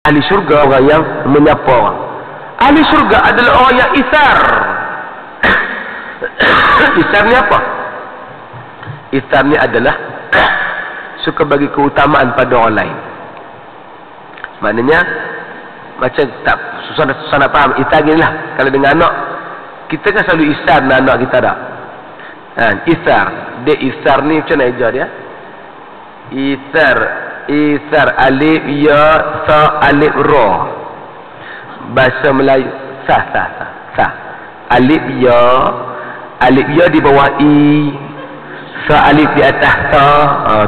Ahli syurga orang yang menyapa orang. Ahli syurga adalah orang yang isar. Isar ni apa? Isar ni adalah suka bagi keutamaan pada orang lain. Maknanya macam tak susah nak faham. Isar ni lah. Kalau dengan anak, kita kan selalu isar dengan anak kita tak? Isar. Dia isar ni macam mana ajar dia? Isar alif ya sa alif ra. Bahasa Melayu sah. Alif ya di bawah i, sa alif di atas ta,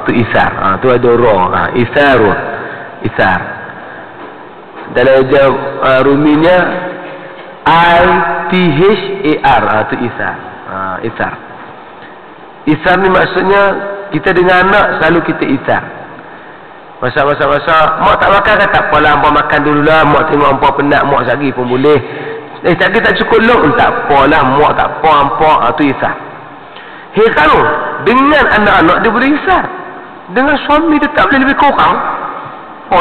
tu isar. Tu ada ra. Isar. Dalam ajar ruminya ITHAR, tu isar. Isar. Isar ni maksudnya kita dengan anak selalu kita isar. Masa mak tak makan kan tak apalah, hangpa makan dululah, mak tengok hangpa penat, mak sehari pun boleh. Sehari tak cukup lok, tak apalah, mak tak apa, hangpa, tu isar. Kalau dengan anak-anak dia boleh isar, dengan suami dia tak boleh lebih kurang.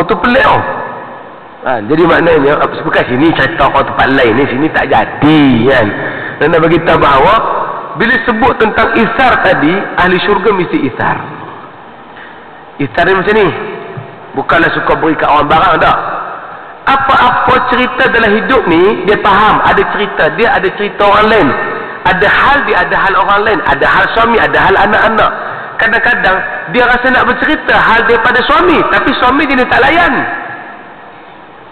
Tu pelik jadi maknanya bukan sini cerita kau tempat lain ni, sini tak jadi kan. Dan nak bagi tahu bahawa bila sebut tentang isar tadi, ahli syurga mesti isar. Isar ni macam ni, bukanlah suka beri kat orang barang tak. Apa-apa cerita dalam hidup ni dia faham. Ada cerita dia, ada cerita orang lain. Ada hal dia, ada hal orang lain. Ada hal suami, ada hal anak-anak. Kadang-kadang dia rasa nak bercerita hal daripada suami, tapi suami dia ni tak layan.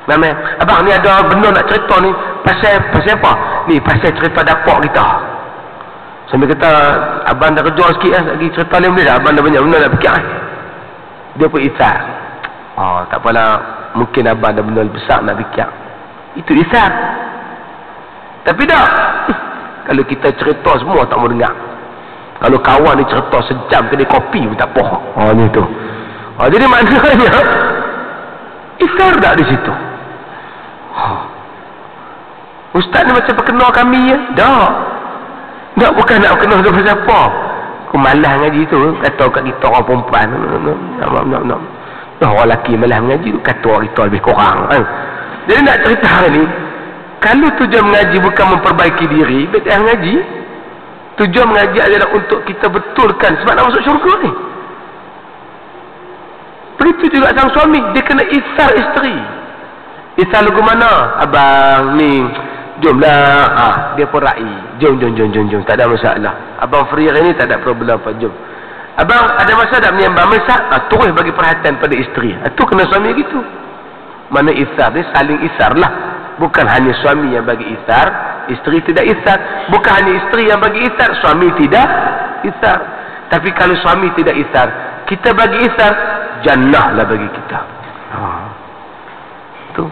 Namanya, abang ni ada benda nak cerita ni, pasal apa? Ni pasal cerita dapur kita. Sambil kata abang dah kerja sikit lagi cerita ni boleh dah, abang dah banyak benda nak fikir. Dia pun isar. Tak apalah, mungkin abang ada benda besar nak fikir. Itu isar. Tapi tak, kalau kita cerita semua tak mau dengar. Kalau kawan ni cerita sejam kedai kopi pun tak apa. Ni tu. Jadi maknanya isar tak di situ. Ustaz ni macam perkenal kami ya? Tak, bukan nak perkenal siapa-siapa. Aku malas ngaji tu, kata kat kita orang perempuan. Orang lelaki malas mengaji tu, kata orang kita lebih kurang. Jadi nak cerita hari ni, kalau tujuan mengaji bukan memperbaiki diri, betul mengaji. Tujuan mengaji adalah untuk kita betulkan sebab nak masuk syurga ni. Begitu juga sang suami, dia kena isar isteri. Isar lagu mana? Abang ni, jomlah. Dia pun ra'i. Jom. Tak ada masalah. Abang free hari ni, tak ada problem apa. Jom. Abang ada masa tak menyembah masak? Terus bagi perhatian pada isteri. Itu kena suami gitu. Mana isar ni saling isar lah. Bukan hanya suami yang bagi isar, isteri tidak isar. Bukan hanya isteri yang bagi isar, suami tidak isar. Tapi kalau suami tidak isar, kita bagi isar, jannah lah bagi kita. Tu.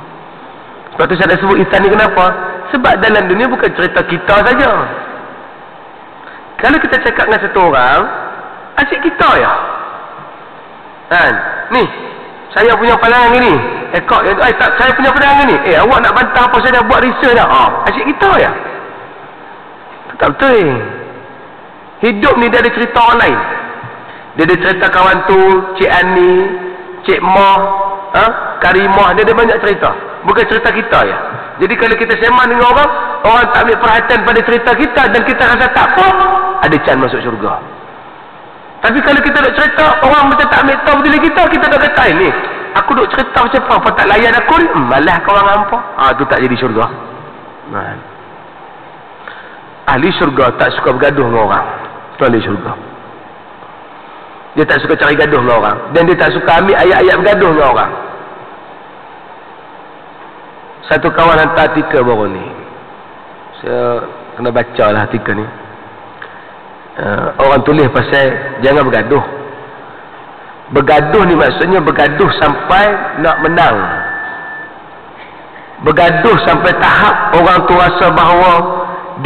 Sebab tu saya dah sebut isar ni kenapa? Sebab dalam dunia bukan cerita kita saja. Kalau kita cakap dengan satu orang, asyik kita ya. Ni, saya punya pandangan ni. Saya punya pandangan ni. Awak nak bantah apa saya dah buat research dah. Asyik kita ya. Tak betul. Hidup ni dia ada cerita orang lain. Dia ada cerita kawan tu, Cik Ani, Cik Mah, Karimah, dia ada banyak cerita. Bukan cerita kita ya. Jadi kalau kita sembang dengan orang tak ambil perhatian pada cerita kita dan kita rasa tak apa, ada chance masuk syurga. Tapi kalau kita duk cerita, orang macam tak ambil tahu diri kita duk kata ni, aku duk cerita macam apa tak layan aku ni, malah kau orang hampa. Tu tak jadi syurga. Ahli syurga tak suka bergaduh dengan orang. Itu ahli syurga. Dia tak suka cari gaduh dengan orang. Dan dia tak suka ambil ayat-ayat bergaduh dengan orang. Satu kawan hantar artikel baru ni. Saya kena baca lah artikel ni. Orang tulis pasal jangan bergaduh. Bergaduh ni maksudnya bergaduh sampai nak menang. Bergaduh sampai tahap orang tu rasa bahawa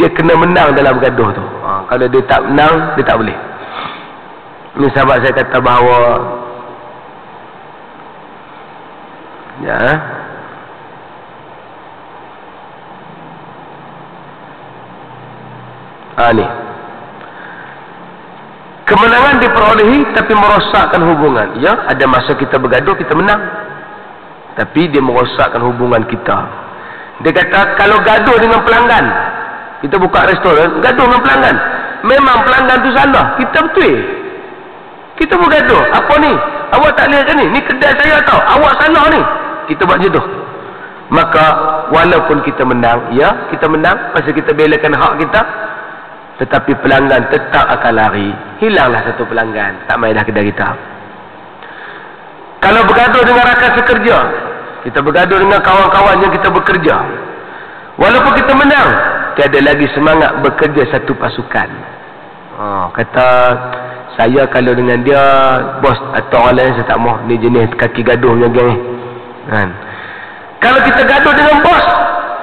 dia kena menang dalam bergaduh tu. Kalau dia tak menang, dia tak boleh. Ni sahabat saya kata bahawa ni kemenangan diperolehi tapi merosakkan hubungan. Ya, ada masa kita bergaduh kita menang. Tapi dia merosakkan hubungan kita. Dia kata kalau gaduh dengan pelanggan, kita buka restoran, gaduh dengan pelanggan, memang pelanggan tu salah, kita betul. Kita bergaduh, apa ni? Awak tak lihat ni? Ni kedai saya tau, awak salah ni. Kita buat jodoh. Maka walaupun kita menang, ya kita menang pasal kita belakan hak kita, tetapi pelanggan tetap akan lari. Hilanglah satu pelanggan, tak main dah kedai kita. Kalau bergaduh dengan rakan sekerja, kita bergaduh dengan kawan-kawan yang kita bekerja, walaupun kita menang, tiada lagi semangat bekerja satu pasukan. Kata saya kalau dengan dia bos atau orang lain saya tak mahu, ni jenis kaki gaduh punya geng ni kan. Kalau kita gaduh dengan bos,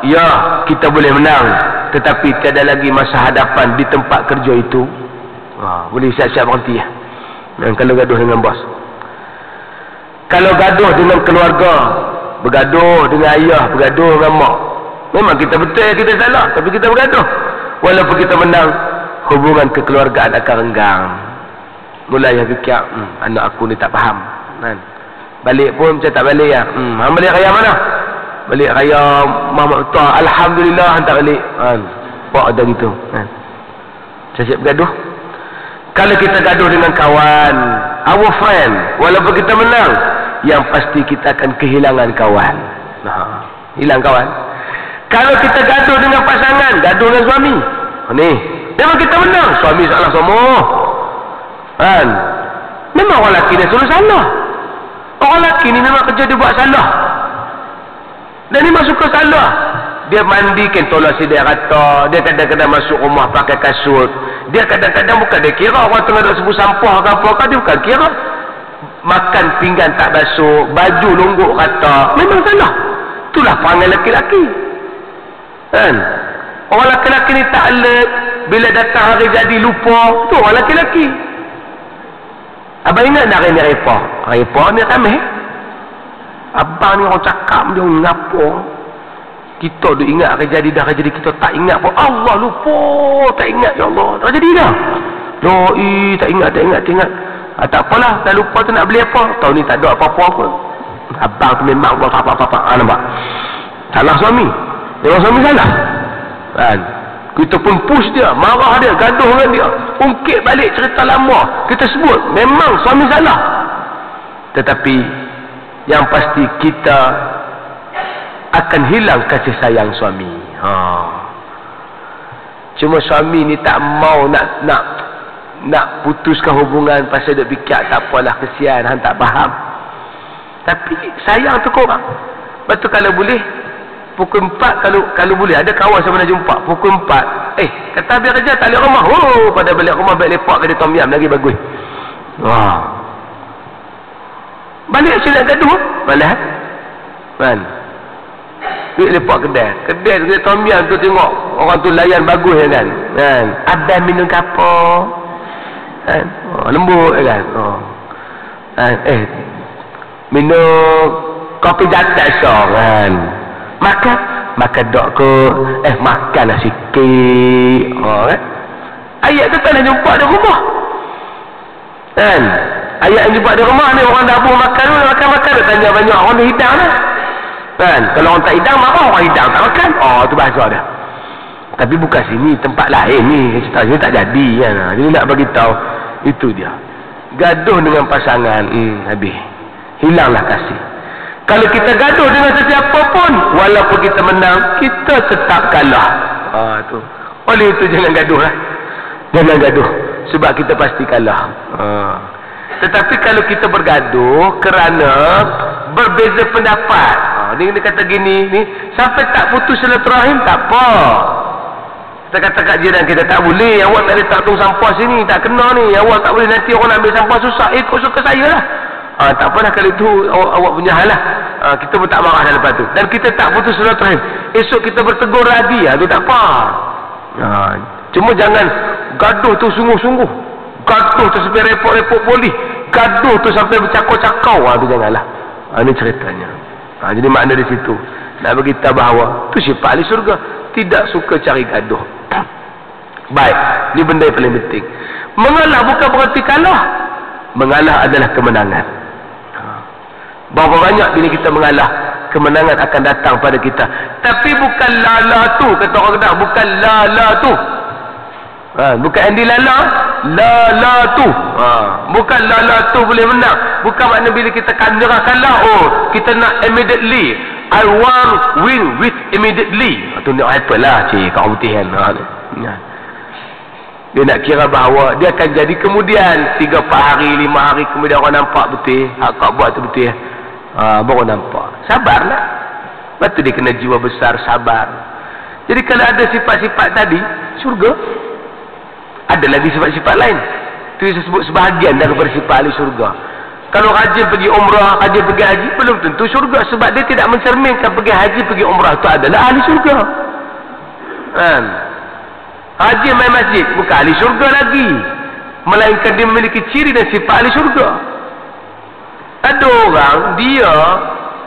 ya kita boleh menang, tetapi tiada lagi masa hadapan di tempat kerja itu. Boleh siap-siap berhenti ya. Dan kalau gaduh dengan bos, kalau gaduh dengan keluarga, bergaduh dengan ayah, bergaduh dengan mak, memang kita betul, kita salah, tapi kita bergaduh. Walaupun kita menang, hubungan kekeluargaan akan renggang. Mulai yang fikir, anak aku ni tak faham kan? Balik pun macam tak balik ya. Balik raya mana? Balik raya Mama Tua, alhamdulillah hantar balik kan. Pak ada gitu kan. Siap bergaduh. Kalau kita gaduh dengan kawan, our friend, walaupun kita menang, yang pasti kita akan kehilangan kawan. Hilang kawan. Kalau kita gaduh dengan pasangan, gaduh dengan suami, ni memang kita menang, suami salah semua kan. Memang orang lelaki dia suruh salah. Orang lelaki ni memang kerja dia buat salah, dan dia masuk ke salah. Dia mandi kentolasi dia rata, dia kadang-kadang masuk rumah pakai kasut, dia kadang-kadang bukan dia kira orang tengah duduk sebu sampah ke apa, dia bukan kira. Makan pinggan tak basuh, baju longgok rata, memang salah. Itulah perangai lelaki-lelaki kan. Orang lelaki-lelaki ni tak alert, bila datang hari jadi lupa, tu orang lelaki-lelaki. Abang ingat dah hari ni Repa ni ramai. Abang ni orang cakap dia ngapa, kita duk ingat hari jadi, dah hari jadi kita tak ingat pun. Allah lupa, tak ingat ya Allah, dah jadi dah. Tak ingat. Tak apalah, dah lupa tu nak beli apa, tahun ni tak ada apa-apa pun. Abang tu memang buat apa-apa. Nampak? Salah suami. Memang suami salah kan. Kita pun push dia, marah dia, gaduh dengan dia, ungkit balik cerita lama, kita sebut memang suami salah. Tetapi yang pasti kita akan hilang kasih sayang suami. Cuma suami ni tak mau nak putuskan hubungan pasal dia fikir tak apalah, kesian hang tak faham. Tapi sayang tu korang. Lepas tu kalau boleh pukul 4, kalau boleh, ada kawan saya pernah jumpa pukul 4, kata habis kerja tak balik rumah, pada balik rumah balik lepak kedai tom yam lagi bagus. Balik sini gaduh malah kan. Pergi lepak kedai tom yam tu, tengok orang tu layan bagus kan. Abang minum kapur kan, lembut kan. Minum kopi jatak song kan. Makan dok ke, makanlah sikit kan. Ayat tu tak nak jumpa di rumah kan. Ayat yang jumpa di rumah ni, orang dapur makan dia tanya banyak orang ni hidang lah kan. Kalau orang tak hidang, marah orang hidang tak makan. Tu bahasa dia. Tapi bukan sini, tempat lain ni cerita ni tak jadi kan. Jadi nak bagi tahu itu dia. Gaduh dengan pasangan, habis hilanglah kasih. Kalau kita gaduh dengan sesiapa pun, walaupun kita menang, kita tetap kalah. Tu. Oleh itu jangan gaduh lah. Jangan gaduh, sebab kita pasti kalah. Tetapi kalau kita bergaduh kerana berbeza pendapat, dia kata gini ni, sampai tak putus silaturahim tak apa. Kita kata kat jiran kita, tak boleh, awak tak letak tong sampah sini, tak kena ni, awak tak boleh, nanti orang nak ambil sampah susah. Ikut suka saya lah. Tak apalah kalau itu awak punya hal lah. Kita pun tak marah lepas tu, dan kita tak putus silaturahim. Esok kita bertegur lagi, tu tak apa. Cuma jangan gaduh tu sungguh-sungguh, gaduh tu sampai repot-repot polis, gaduh tu sampai bercakau-cakau, tu janganlah. Ini ceritanya. Jadi makna di situ nak beritahu bahawa tu sifat ahli surga, tidak suka cari gaduh. Baik, ini benda yang paling penting. Mengalah bukan berarti kalah. Mengalah adalah kemenangan. Berapa banyak bila kita mengalah, kemenangan akan datang pada kita. Tapi bukan lala tu, kata orang Kedah, bukan lala tu. Bukan Andy Lala, lala tu. Bukan lala tu boleh menang. Bukan makna bila kita nyerah kalah, oh kita nak immediately, I want win with immediately. Tu nak Apple lah cik, kat orang putih kan. Dia nak kira bahawa dia akan jadi kemudian 3-4 hari, 5 hari kemudian orang nampak betul hak kau buat tu betul. Baru nampak. Sabarlah. Lepas tu dia kena jiwa besar, sabar. Jadi kalau ada sifat-sifat tadi, syurga. Ada lagi sifat-sifat lain. Itu saya sebut sebahagian daripada sifat ahli syurga. Kalau rajin pergi umrah, rajin pergi haji, belum tentu syurga. Sebab dia tidak mencerminkan pergi haji, pergi umrah itu adalah ahli syurga. Haji main masjid, bukan ahli syurga lagi. Melainkan dia memiliki ciri dan sifat ahli syurga. Ada orang, dia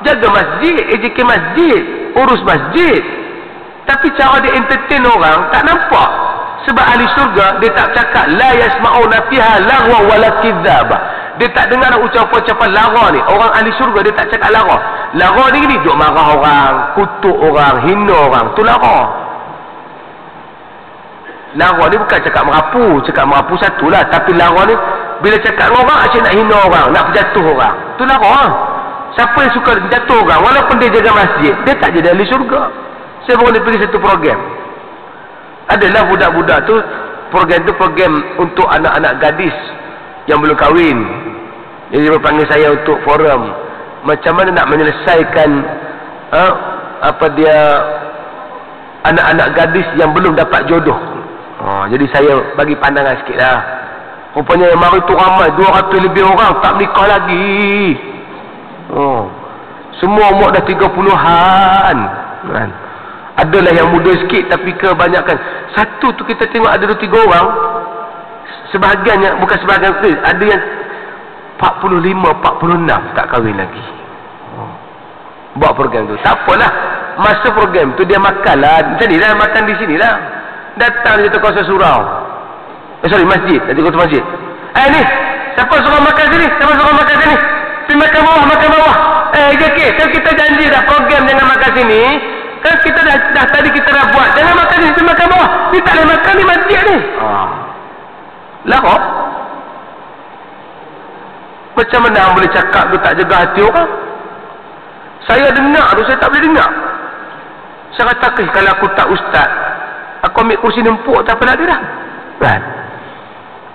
jaga masjid, AJK masjid, urus masjid. Tapi cara dia entertain orang, tak nampak. Sebab ahli syurga, dia tak cakap la yasma'una fiha lagwa wala kidzaba. Dia tak dengar ucapan-ucapan lara ni. Orang ahli syurga dia tak cakap lara. Lara ni gini, duk marah orang, kutuk orang, hina orang, tu lara. Lara ni bukan cakap merapu satulah. Tapi lara ni bila cakap dengan orang, asyik nak hina orang, nak berjatuh orang, tu lara. Siapa yang suka jatuh orang, walaupun dia jaga masjid, dia tak jadi ahli syurga. Saya baru dia pergi satu program. Adalah budak-budak tu, program tu program untuk anak-anak gadis yang belum kahwin. Jadi dia panggil saya untuk forum macam mana nak menyelesaikan anak-anak gadis yang belum dapat jodoh. Jadi saya bagi pandangan sikit lah. Rupanya yang mari tu ramai 200 lebih orang tak menikah lagi. Semua umur dah 30-an kan. Adalah yang muda sikit, tapi kebanyakan satu tu kita tengok ada 2-3 orang, sebahagiannya, bukan sebahagian tu, ada yang 45-46 tak kahwin lagi. Buat program tu, tak apalah, masa program tu dia makan lah macam ni lah, makan di sini lah, datang dia terkuasa surau, masjid, nanti kota masjid, ni siapa suruh makan sini, siapa suruh makan sini, pergi makan bawah, JK, kan kita janji dah program jangan makan sini. Kan kita dah tadi kita dah buat, jangan makan ni, kita makan bawah, ni tak boleh makan ni, masjid ni. Lara. Macam mana orang boleh cakap tu tak jaga hati orang? Saya dengar tu, saya tak boleh dengar. Saya kata, kalau aku tak ustaz, aku ambil kursi nempuk, tak apa nak dia dah kan?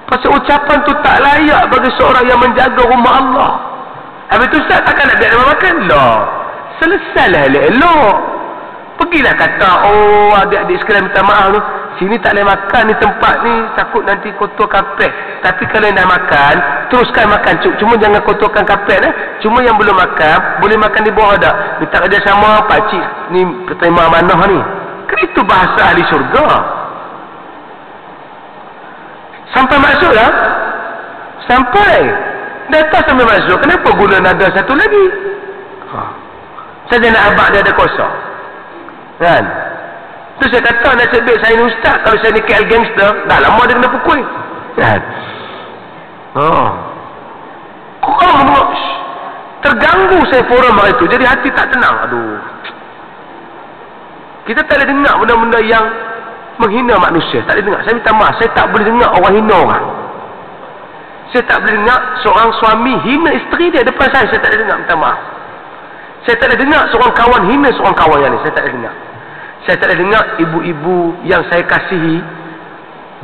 Pasal ucapan tu tak layak bagi seorang yang menjaga rumah Allah. Habis tu ustaz takkan nak biar dia makan lah, selesailah elok-elok. Pergilah kata, oh adik-adik sekalian minta maaf tu, sini tak boleh makan ni, tempat ni takut nanti kotor kapet. Tapi kalau nak makan, teruskan makan, cuma jangan kotorkan kapet Cuma yang belum makan, boleh makan di bawah dah. Minta kerja sama pakcik ni terima amanah ni. Kan itu bahasa ahli syurga. Sampai masuk lah, sampai datang sampai masuk, kenapa guna nada satu lagi? Saja nak abang dia ada kosong kan. Tu saya kata nasib baik saya ni ustaz, kalau saya ni KL gangster dah lama dia kena pukul kan. Terganggu saya forum hari tu, jadi hati tak tenang. Aduh, kita tak boleh dengar benda-benda yang menghina manusia, tak boleh dengar. Saya minta maaf, saya tak boleh dengar orang hina orang. Saya tak boleh dengar seorang suami hina isteri dia depan saya tak boleh dengar, minta maaf. Saya tak boleh dengar seorang kawan hina seorang kawan yang ni, saya tak boleh dengar. Saya tak boleh dengar ibu-ibu yang saya kasihi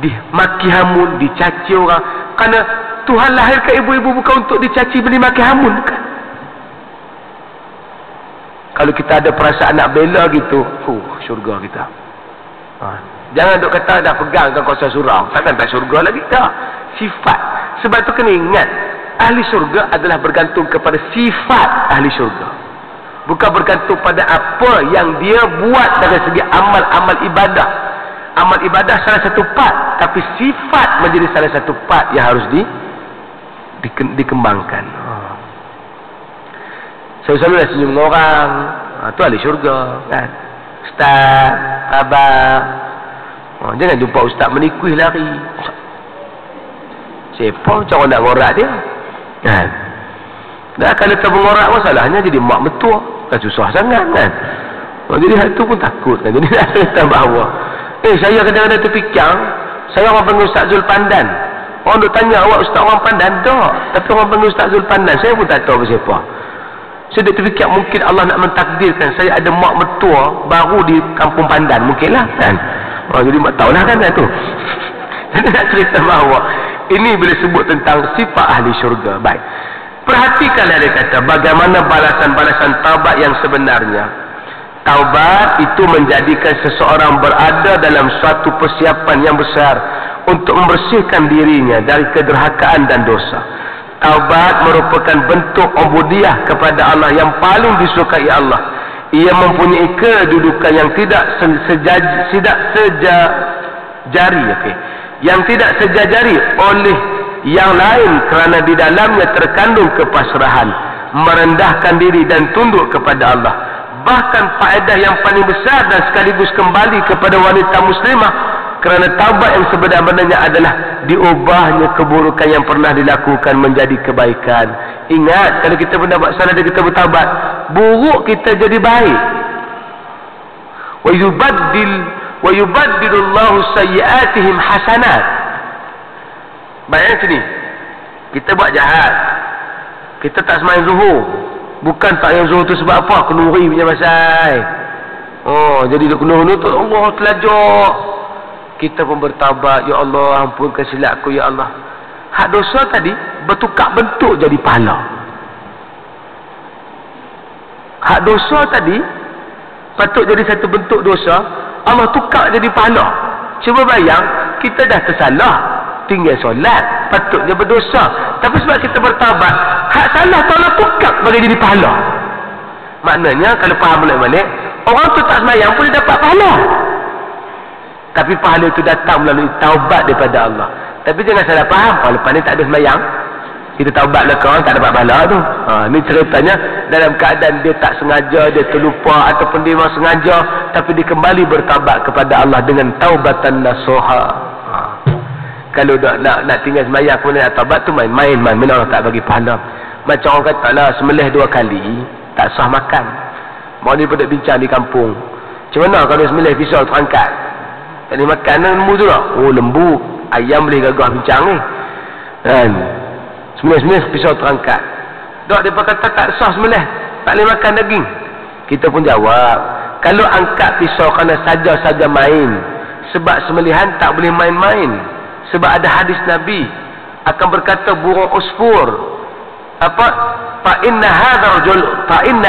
dimaki hamun, dicaci orang. Kerana Tuhan lahirkan ibu-ibu bukan untuk dicaci, beli maki hamun, bukan. Kalau kita ada perasaan nak bela gitu, syurga kita. Jangan duk kata dah pegang kan kuasa surau, takkan tak syurga lagi, tak. Sifat. Sebab tu kena ingat, ahli syurga adalah bergantung kepada sifat ahli syurga, bukan bergantung pada apa yang dia buat dari segi amal-amal ibadah. Amal ibadah salah satu part, tapi sifat menjadi salah satu part yang harus dikembangkan. Saya selalu dah senyum dengan orang, tu ahli syurga kan. Ustaz, khabar, jangan jumpa ustaz menikuih lari. Siapa macam orang nak ngorak dia kan. Dah kalau tak mengorak masalahnya jadi mak metua. Kan susah sangat kan. Jadi hal tu pun takut kan. Jadi nak cerita bahawa saya kadang-kadang terfikir, saya orang panggil Ustaz Zul Pandan. Orang duk tanya awak Ustaz orang Pandan tak? Tapi orang panggil Ustaz Zul Pandan, saya pun tak tahu siapa. Saya duk terfikir mungkin Allah nak mentakdirkan saya ada mak metua baru di kampung Pandan, mungkinlah kan. Jadi mak tahulah kan tu. Jadi nak cerita bahawa ini bila sebut tentang sifat ahli syurga. Baik. Perhatikanlah dia kata bagaimana balasan-balasan taubat yang sebenarnya. Taubat itu menjadikan seseorang berada dalam suatu persiapan yang besar untuk membersihkan dirinya dari kederhakaan dan dosa. Taubat merupakan bentuk ubudiyah kepada Allah yang paling disukai Allah. Ia mempunyai kedudukan yang tidak sejari, yang tidak sejajari oleh yang lain kerana di dalamnya terkandung kepasrahan, merendahkan diri dan tunduk kepada Allah. Bahkan faedah yang paling besar dan sekaligus kembali kepada wanita muslimah kerana taubat yang sebenarnya adalah diubahnya keburukan yang pernah dilakukan menjadi kebaikan. Ingat, kalau kita mendapat salah dan kita bertaubat, buruk kita jadi baik. Wa yubaddilullahu sayyi'atihim hasanat. Bayang sini, kita buat jahat, kita tak sembahyang zuhur. Bukan tak yang zuhur tu sebab apa? Kenuri punya pasal. Oh, jadi dia kenuri tu Allah telajak. Kita pun bertaubat, ya Allah ampunkan silapku ya Allah. Hak dosa tadi bertukar bentuk jadi pahala. Hak dosa tadi patut jadi satu bentuk dosa, Allah tukar jadi pahala. Cuba bayang, kita dah tersalah, tinggal solat, patutnya berdosa. Tapi sebab kita bertaubat, hak salah Allah tukar bagi jadi pahala. Maknanya kalau faham balik-balik, orang tu tak sembahyang pun dia dapat pahala. Tapi pahala itu datang melalui taubat daripada Allah. Tapi jangan salah faham, kalau lepas ni tak ada sembahyang, kita taubat lah kawan, tak dapat pahala tu. Ni ceritanya dalam keadaan dia tak sengaja, dia terlupa, ataupun dia memang sengaja, tapi dia kembali bertaubat kepada Allah dengan taubatan nasuha. Kalau nak tinggal sembahyang kemudian nak taubat tu main-main, Allah tak bagi pahala. Macam orang kata lah, sembelih 2 kali tak sah makan. Mau ni pada bincang di kampung, macam mana kalau sembelih pisau terangkat tak boleh makan lembu tu tak? Oh lembu, ayam boleh gagah bincang ni kan. Sembelih pisau terangkat, dok dia kata tak sah sembelih, tak boleh makan daging. Kita pun jawab, kalau angkat pisau kerana saja-saja main, sebab sembelihan tak boleh main-main. Sebab ada hadis Nabi akan berkata burung usfur apa, fa inna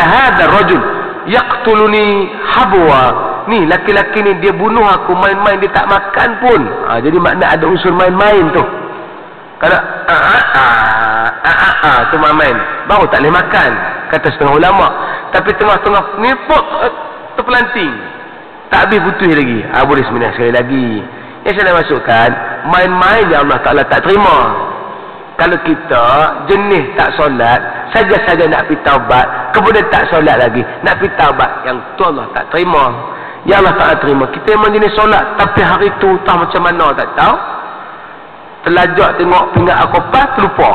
hadha rajul yaqtuluni habwa, ni laki-laki ni dia bunuh aku main-main, dia tak makan pun. Jadi makna ada unsur main-main tu. Kalau tu main baru tak boleh makan kata setengah ulama. Tapi tengah-tengah ni pun terpelanting, tak habis putih lagi, boleh seminah sekali lagi. Yang saya nak masukkan, main-main yang Allah Ta'ala tak terima. Kalau kita jenis tak solat, saja-saja nak pergi taubat, kemudian tak solat lagi, nak pergi taubat, yang tu Allah tak terima. Yang Allah Ta'ala terima, kita memang jenis solat, tapi hari tu tak macam mana tak tahu, terlajak tengok pinggat akopas, terlupa.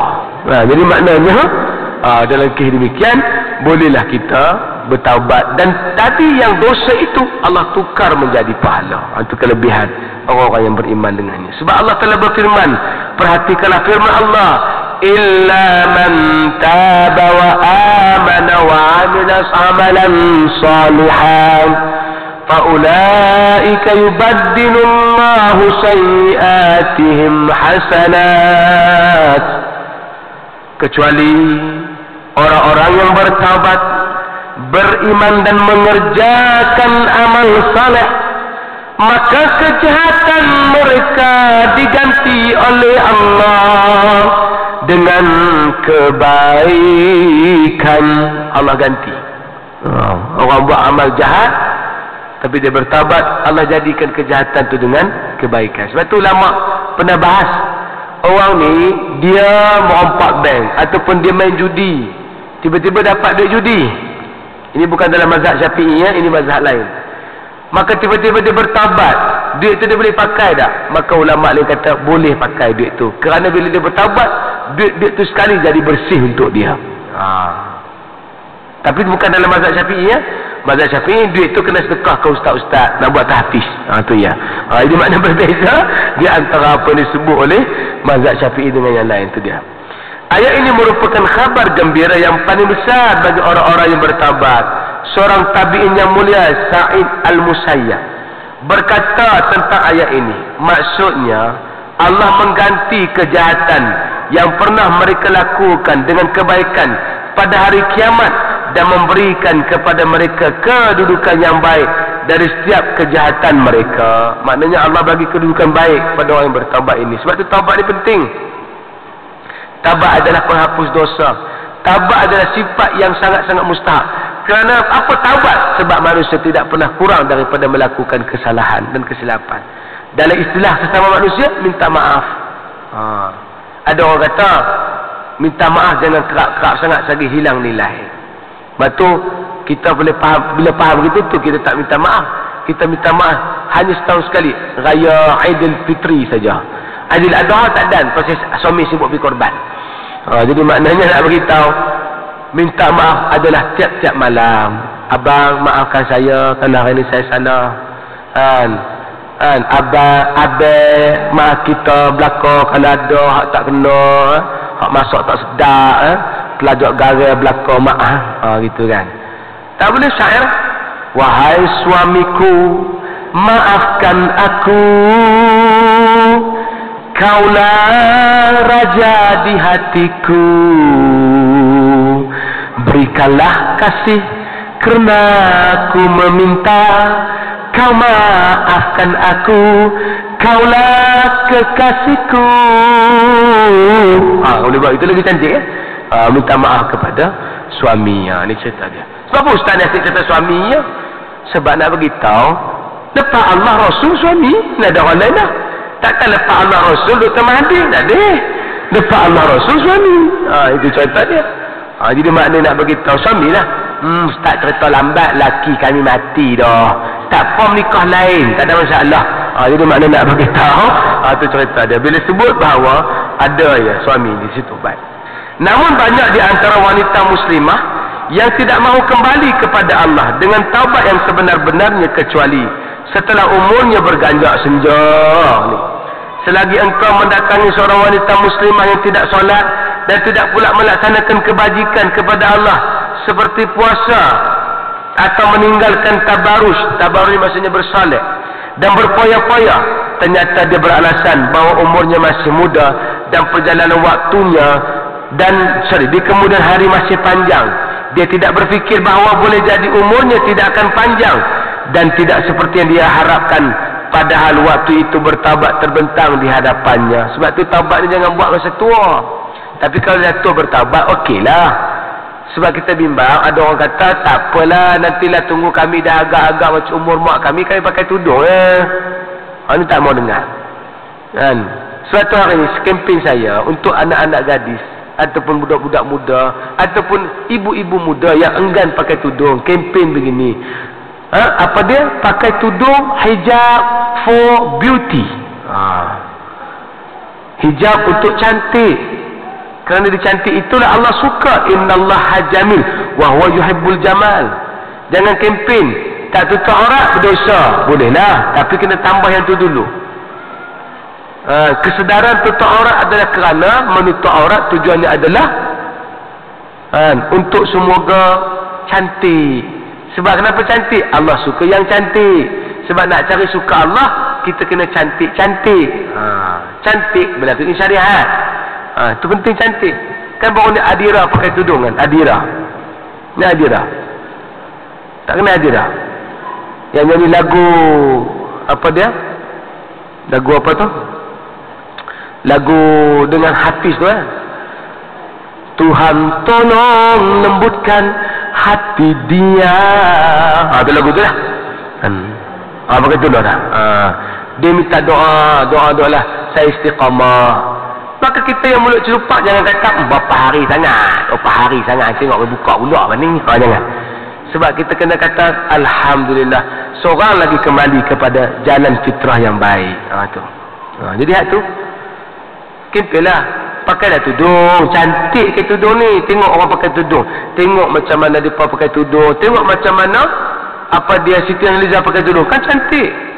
Jadi maknanya dalam kes demikian, bolehlah kita bertaubat. Dan tadi yang dosa itu Allah tukar menjadi pahala. Itu kelebihan orang-orang yang beriman dengannya. Sebab Allah telah berfirman, perhatikanlah firman Allah, illa man taba wa amana wa amila amalan salihan faulaika yubaddilullahu sayyiatihim hasanat. Kecuali orang-orang yang bertaubat, beriman dan mengerjakan amal saleh, maka kejahatan mereka diganti oleh Allah dengan kebaikan. Allah ganti. Orang buat amal jahat tapi dia bertaubat, Allah jadikan kejahatan itu dengan kebaikan. Sebab tu ulama pernah bahas, orang ni dia merompak bank ataupun dia main judi, tiba-tiba dapat duit judi. Ini bukan dalam mazhab Syafi'i ya, ini mazhab lain. Maka tiba-tiba dia bertaubat, duit tu dia boleh pakai tak? Maka ulama lain kata boleh pakai duit tu, kerana bila dia bertaubat, duit tu sekali jadi bersih untuk dia. Tapi bukan dalam mazhab Syafi'i ya. Mazhab Syafi'i duit tu kena sedekah ke ustaz-ustaz nak buat tahfiz. Tu ya. Ini makna berbeza di antara apa yang disebut oleh mazhab Syafi'i dengan yang lain, tu dia. Ayat ini merupakan khabar gembira yang paling besar bagi orang-orang yang bertaubat. Seorang tabi'in yang mulia, Sa'id Al-Musayyab, berkata tentang ayat ini, maksudnya Allah mengganti kejahatan yang pernah mereka lakukan dengan kebaikan pada hari kiamat dan memberikan kepada mereka kedudukan yang baik dari setiap kejahatan mereka. Maknanya Allah bagi kedudukan baik pada orang yang bertaubat ini. Sebab itu taubat ini penting. Taubat adalah penghapus dosa. Taubat adalah sifat yang sangat-sangat mustahak. Kerana apa taubat? Sebab manusia tidak pernah kurang daripada melakukan kesalahan dan kesilapan. Dalam istilah sesama manusia, minta maaf. Ada orang kata minta maaf jangan kerap-kerap sangat sehingga hilang nilai. Lepas tu kita boleh faham, bila faham begitu tu kita tak minta maaf. Kita minta maaf hanya setahun sekali, raya Aidilfitri saja. Aidil Adha tak dan proses suami sibuk pergi korban. Jadi maknanya nak beritahu, minta maaf adalah tiap-tiap malam. Abang maafkan saya kerana hari ini saya salah. Abang maaf kita belakang kalau ada hak tak kena, hak masak tak sedap, pelajak garam belakang maaf, gitu kan. Tak boleh syair, wahai suamiku maafkan aku, kaulah raja di hatiku, berikanlah kasih kerana aku meminta, kau maafkan aku, kaulah kekasihku. Boleh buat itu lagi cantik ya? Minta maaf kepada suami. Ni cerita dia. Sebab apa ustaz ni asyik cerita suami ya? Sebab nak beritahu lepas Allah Rasul suami, nak ada orang lain dah. Takkan lepas Allah Rasul Dr. Mahathir, tak ada. Lepas Allah Rasul suami. Itu cerita dia. Jadi maknanya nak beritahu suami lah. Ustaz cerita lambat, laki kami mati dah, tak form nikah lain, tak ada masalah. Jadi maknanya nak beritahu, itu cerita dia. Bila sebut bahawa ada ya suami di situ baik. Namun banyak di antara wanita muslimah yang tidak mahu kembali kepada Allah dengan taubat yang sebenar-benarnya kecuali setelah umurnya berganjak senja. Selagi engkau mendatangi seorang wanita muslimah yang tidak solat dan tidak pula melaksanakan kebajikan kepada Allah seperti puasa atau meninggalkan tabarus, tabarus maksudnya bersolat, dan berpoya-poya, ternyata dia beralasan bahawa umurnya masih muda dan perjalanan waktunya di kemudian hari masih panjang, dia tidak berfikir bahawa boleh jadi umurnya tidak akan panjang dan tidak seperti yang dia harapkan, padahal waktu itu bertaubat terbentang di hadapannya. Sebab tu taubat ni jangan buat masa tua. Tapi kalau dah tua bertaubat, okeylah. Sebab kita bimbang, ada orang kata tak apalah, nantilah tunggu kami dah agak-agak macam umur mak kami pakai tudung ni tak mau dengar kan. Suatu hari ni kempen saya untuk anak-anak gadis ataupun budak-budak muda ataupun ibu-ibu muda yang enggan pakai tudung, kempen begini. Apa dia? Pakai tudung hijab for beauty. Hijab untuk cantik. Kerana dia cantik itulah Allah suka. Innallaha jamil wa huwa yuhibbul jamal. Jangan kempen tak tutup aurat berdosa. Bolehlah, tapi kena tambah yang tu dulu. Kesedaran tutup aurat adalah kerana menutup aurat tujuannya adalah untuk semoga cantik. Sebab kenapa cantik? Allah suka yang cantik. Sebab nak cari suka Allah, kita kena cantik-cantik. Cantik berlaku syariat. Itu penting cantik. Kan baru ni Adira pakai tudung kan? Adira. Ni Adira. Tak kena Adira. Yang nyanyi lagu apa dia? Lagu apa tu? Lagu dengan Hafiz tu Tuhan tolong lembutkan hati dia. Itu lagu tu lah. Pakai tudung dah. Dia minta doa lah, saya istiqamah. Maka kita yang mulut celupak jangan kata berapa hari sangat tengok buka pula apa ni. Jangan. Sebab kita kena kata alhamdulillah, seorang lagi kembali kepada jalan fitrah yang baik. Jadi hak tu kempelah pakailah tudung, cantik ke tudung ni, tengok orang pakai tudung, tengok macam mana dia pakai tudung, tengok macam mana apa dia Siti Nurhaliza pakai tudung, kan cantik.